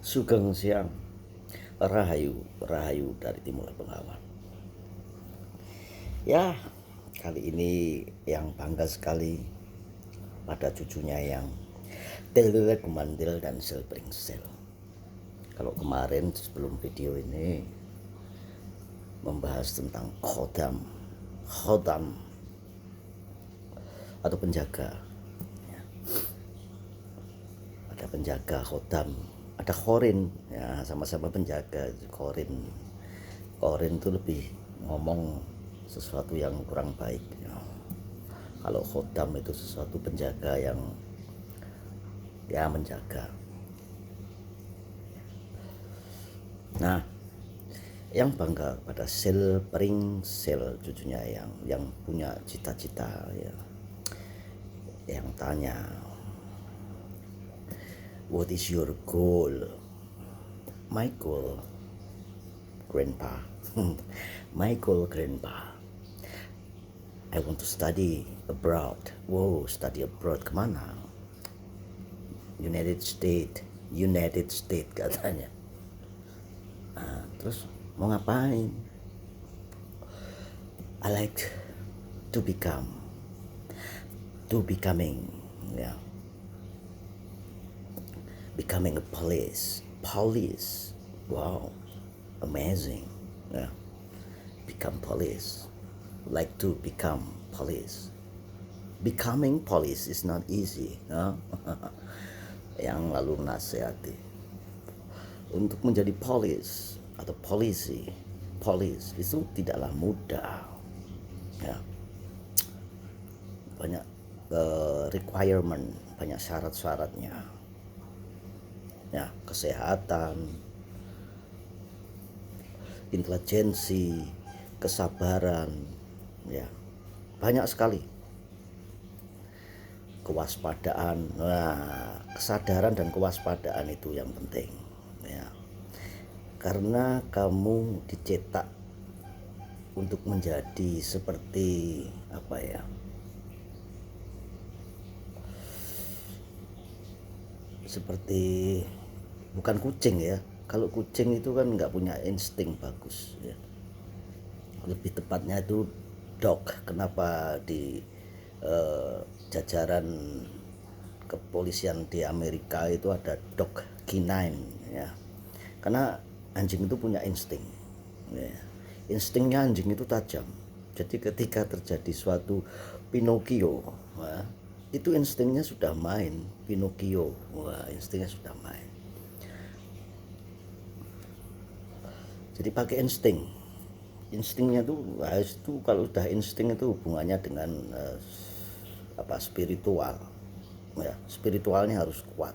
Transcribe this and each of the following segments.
Sugeng Siang, Rahayu, Rahayu dari Timur Bengawan. Ya, kali ini yang bangga sekali pada cucunya yang Telele Gumandil dan Selbringsel. Kalau kemarin sebelum video ini membahas tentang khodam atau penjaga. Ada penjaga khodam, ada khorin, ya sama-sama penjaga. Khorin itu lebih ngomong sesuatu yang kurang baik, ya. Kalau khodam itu sesuatu penjaga yang ya menjaga. Nah, yang bangga pada Selbringsel, cucunya yang punya cita-cita, ya, yang tanya, what is your goal? My goal, grandpa. My goal, grandpa, I want to study abroad. Wow, study abroad kemana? United States katanya. Nah, terus mau ngapain? I like becoming, ya, becoming a police. Wow, amazing, ya. Become police, like to become police. Becoming police is not easy, ya. Yang lalu nasihati untuk menjadi police atau polisi, police itu tidaklah mudah, ya. Banyak requirement, banyak syarat-syaratnya, ya, kesehatan, intelijensi, kesabaran, ya, banyak sekali. Kewaspadaan, nah, kesadaran dan kewaspadaan itu yang penting, ya, karena kamu dicetak untuk menjadi seperti apa ya, seperti bukan kucing, ya. Kalau kucing itu kan nggak punya insting bagus, ya. Lebih tepatnya itu dog. Kenapa di jajaran kepolisian di Amerika itu ada dog canine, ya, karena anjing itu punya insting, ya. Instingnya anjing itu tajam. Jadi ketika terjadi suatu Pinocchio, ya, itu instingnya sudah main. Pinocchio, wah, instingnya sudah main. Jadi pakai instingnya tuh, itu kalau udah insting itu hubungannya dengan spiritual, ya, spiritualnya harus kuat.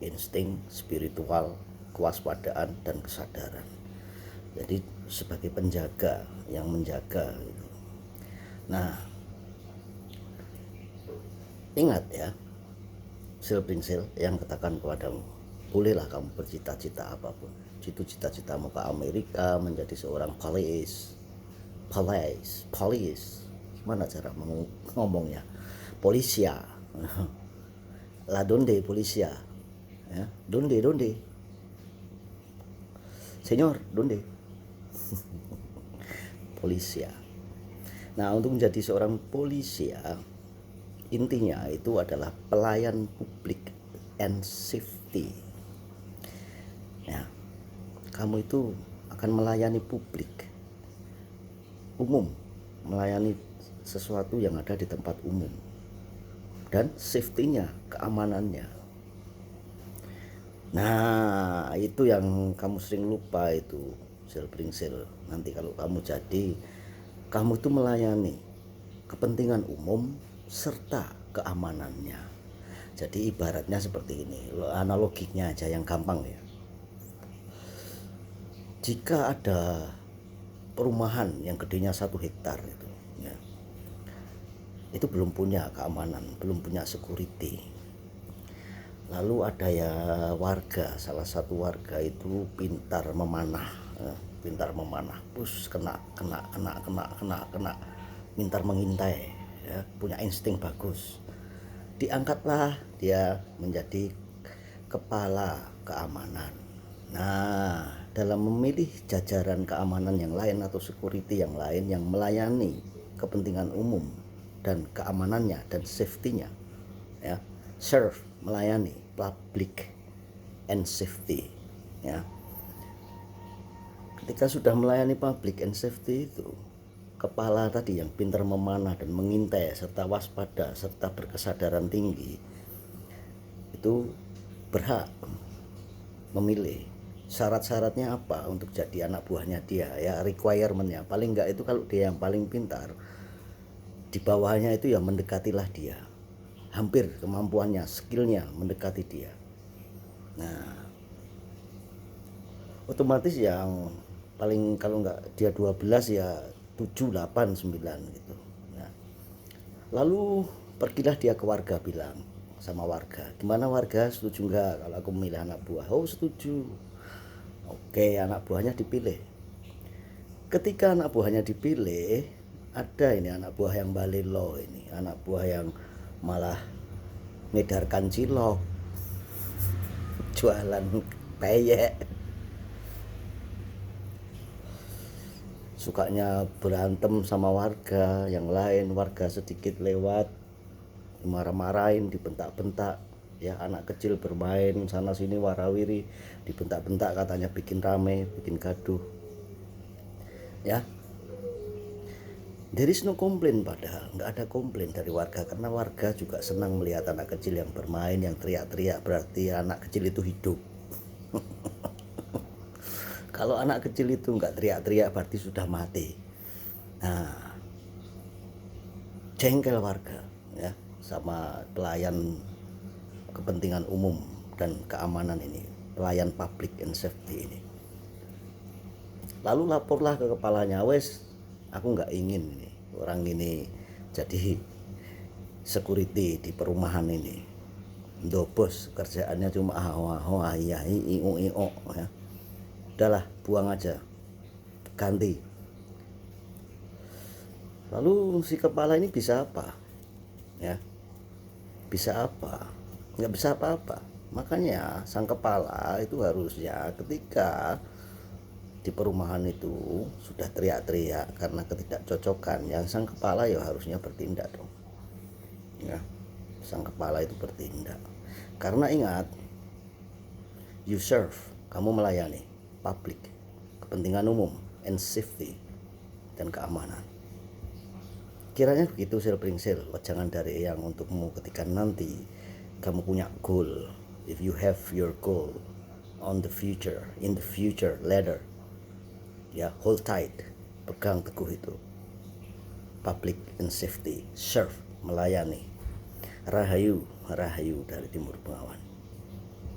Insting, spiritual, kewaspadaan, dan kesadaran. Jadi sebagai penjaga yang menjaga gitu. Nah, ingat ya, Selbringsel yang katakan kepadamu, bolehlah kamu bercita-cita apapun. Itu cita-citamu ke Amerika menjadi seorang police. Gimana cara ngomongnya? Polisia. La donde polisia? Ya, donde? Señor, donde? Polisia. Nah, untuk menjadi seorang polisia, intinya itu adalah pelayan publik and safety. Ya, kamu itu akan melayani publik umum, melayani sesuatu yang ada di tempat umum, dan safety-nya, keamanannya. Nah, itu yang kamu sering lupa itu, Selbringsel. Nanti kalau kamu jadi, kamu itu melayani kepentingan umum serta keamanannya. Jadi ibaratnya seperti ini, analoginya aja yang gampang, ya. Jika ada perumahan yang gedenya 1 hektar itu, ya, itu belum punya keamanan, belum punya security. Lalu ada ya warga, salah satu warga itu pintar memanah, terus kena, pintar mengintai, ya, punya insting bagus. Diangkatlah dia menjadi kepala keamanan. Nah, dalam memilih jajaran keamanan yang lain atau security yang lain yang melayani kepentingan umum dan keamanannya dan safety-nya, ya, serve, melayani public and safety, ya. Ketika sudah melayani public and safety itu, kepala tadi yang pintar memanah dan mengintai serta waspada serta berkesadaran tinggi itu berhak memilih syarat-syaratnya apa untuk jadi anak buahnya dia, ya, requirementnya. Paling enggak itu kalau dia yang paling pintar, di bawahnya itu ya mendekatilah dia, hampir kemampuannya, skillnya mendekati dia. Nah, otomatis yang paling kalau enggak dia 12 ya 7, 8, 9 gitu. Nah, lalu pergilah dia ke warga, bilang sama warga, gimana warga, setuju enggak kalau aku memilih anak buah? Oh, setuju. Oke, anak buahnya dipilih. Ketika anak buahnya dipilih, ada ini anak buah yang balelo, ini anak buah yang malah ngedarkan cilok, jualan peyek, sukanya berantem sama warga yang lain. Warga sedikit lewat marah-marahin, dibentak-bentak, ya, anak kecil bermain sana sini warawiri, dibentak-bentak, katanya bikin rame, bikin gaduh, ya. There is no complaint, padahal nggak ada komplain dari warga, karena warga juga senang melihat anak kecil yang bermain, yang teriak-teriak, berarti anak kecil itu hidup. Kalau anak kecil itu nggak teriak-teriak berarti sudah mati. Nah, jengkel warga, ya, sama pelayan kepentingan umum dan keamanan ini, pelayan public and safety ini. Lalu laporlah ke kepalanya, wes, aku nggak ingin ini orang ini jadi security di perumahan ini. Bos, kerjaannya cuma ya. Udahlah, buang aja, ganti. Lalu si kepala ini bisa apa, ya, bisa apa? Nggak bisa apa-apa. Makanya sang kepala itu harusnya ketika di perumahan itu sudah teriak-teriak karena ketidakcocokan, yang sang kepala ya harusnya bertindak dong, ya. Sang kepala itu bertindak, karena ingat, you serve, kamu melayani public, kepentingan umum and safety, dan keamanan. Kiranya begitu Silpringsel, jangan dari yang untukmu ketika nanti kamu punya goal. If you have your goal on the future, in the future later, ya, hold tight, pegang teguh itu, public and safety, serve, melayani. Rahayu, rahayu dari Timur Bengawan.